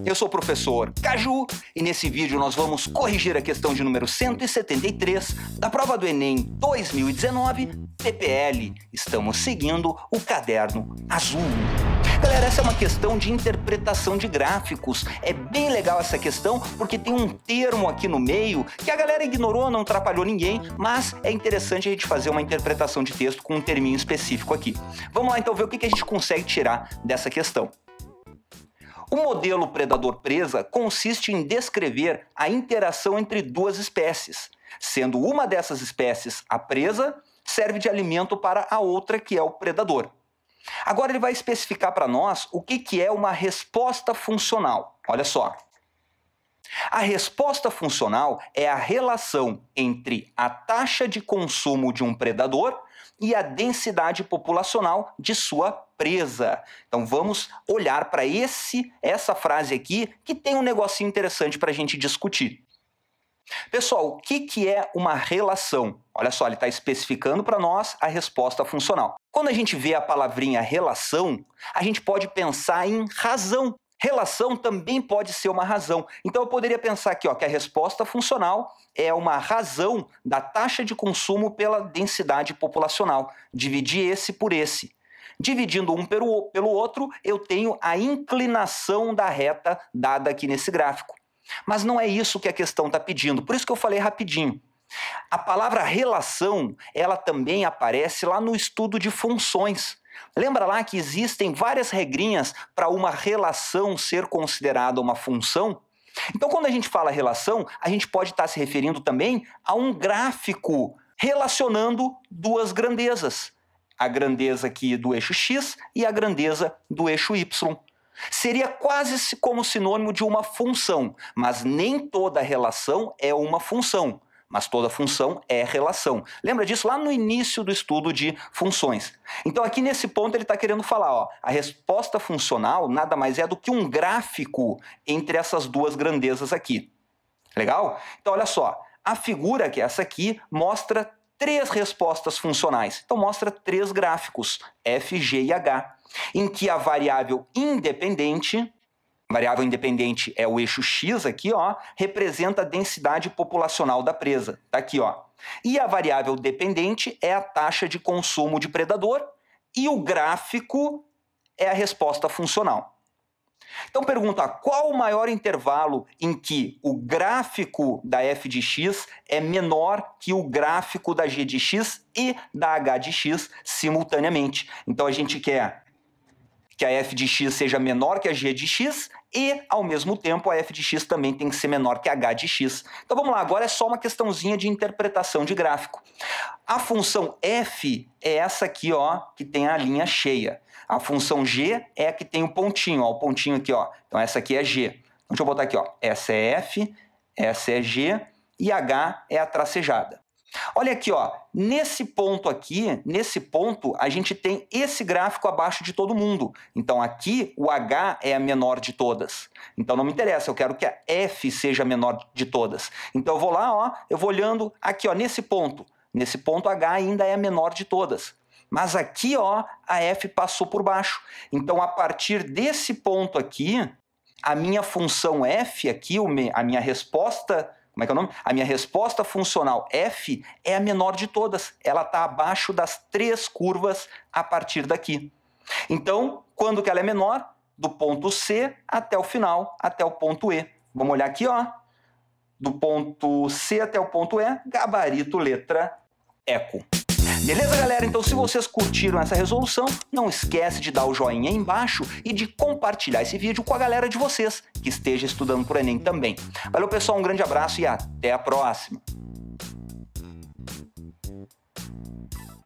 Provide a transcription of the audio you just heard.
eu sou o professor Caju e nesse vídeo nós vamos corrigir a questão de número 173 da prova do Enem 2019, PPL. Estamos seguindo o caderno azul. Galera, essa é uma questão de interpretação de gráficos. É bem legal essa questão porque tem um termo aqui no meio que a galera ignorou, não atrapalhou ninguém, mas é interessante a gente fazer uma interpretação de texto com um terminho específico aqui. Vamos lá então ver o que a gente consegue tirar dessa questão. O modelo predador-presa consiste em descrever a interação entre duas espécies, sendo uma dessas espécies, a presa, serve de alimento para a outra, que é o predador. Agora ele vai especificar para nós o que é uma resposta funcional. Olha só. A resposta funcional é a relação entre a taxa de consumo de um predador e a densidade populacional de sua presa. Então vamos olhar para essa frase aqui que tem um negocinho interessante para a gente discutir. Pessoal, o que é uma relação? Olha só, ele está especificando para nós a resposta funcional. Quando a gente vê a palavrinha relação, a gente pode pensar em razão. Relação também pode ser uma razão. Então eu poderia pensar aqui, que a resposta funcional é uma razão da taxa de consumo pela densidade populacional. Dividir esse por esse. Dividindo um pelo outro, eu tenho a inclinação da reta dada aqui nesse gráfico. Mas não é isso que a questão está pedindo, por isso que eu falei rapidinho. A palavra relação, ela também aparece lá no estudo de funções. Lembra lá que existem várias regrinhas para uma relação ser considerada uma função? Então, quando a gente fala relação, a gente pode estar se referindo também a um gráfico relacionando duas grandezas. A grandeza aqui do eixo x e a grandeza do eixo y. Seria quase como sinônimo de uma função, mas nem toda relação é uma função, mas toda função é relação. Lembra disso lá no início do estudo de funções. Então aqui nesse ponto ele está querendo falar, a resposta funcional nada mais é do que um gráfico entre essas duas grandezas aqui. Legal? Então olha só, a figura que é essa aqui mostra três respostas funcionais. Então mostra três gráficos, F, G e H, em que a variável independente é o eixo x aqui, representa a densidade populacional da presa. Tá aqui, E a variável dependente é a taxa de consumo de predador e o gráfico é a resposta funcional. Então pergunta, qual o maior intervalo em que o gráfico da f de x é menor que o gráfico da g de x e da h de x simultaneamente? Então a gente quer que a f de x seja menor que a g de x e, ao mesmo tempo, a f de x também tem que ser menor que a h de x. Então vamos lá, agora é só uma questãozinha de interpretação de gráfico. A função f é essa aqui, que tem a linha cheia. A função g é a que tem o pontinho, o pontinho aqui, Então essa aqui é g. Então, deixa eu botar aqui, essa é f, essa é g e h é a tracejada. Olha aqui, nesse ponto aqui, a gente tem esse gráfico abaixo de todo mundo. Então aqui o H é a menor de todas. Então não me interessa, eu quero que a F seja a menor de todas. Então eu vou lá, eu vou olhando aqui, nesse ponto. Nesse ponto H ainda é a menor de todas. Mas aqui, a F passou por baixo. Então a partir desse ponto aqui, a minha função F aqui, a minha resposta... Como é que é o nome? A minha resposta funcional F é a menor de todas. Ela está abaixo das três curvas a partir daqui. Então, quando que ela é menor? Do ponto C até o final, até o ponto E. Vamos olhar aqui, do ponto C até o ponto E, gabarito letra eco. Beleza, galera? Então, se vocês curtiram essa resolução, não esquece de dar o joinha aí embaixo e de compartilhar esse vídeo com a galera de vocês que esteja estudando para o Enem também. Valeu, pessoal, um grande abraço e até a próxima!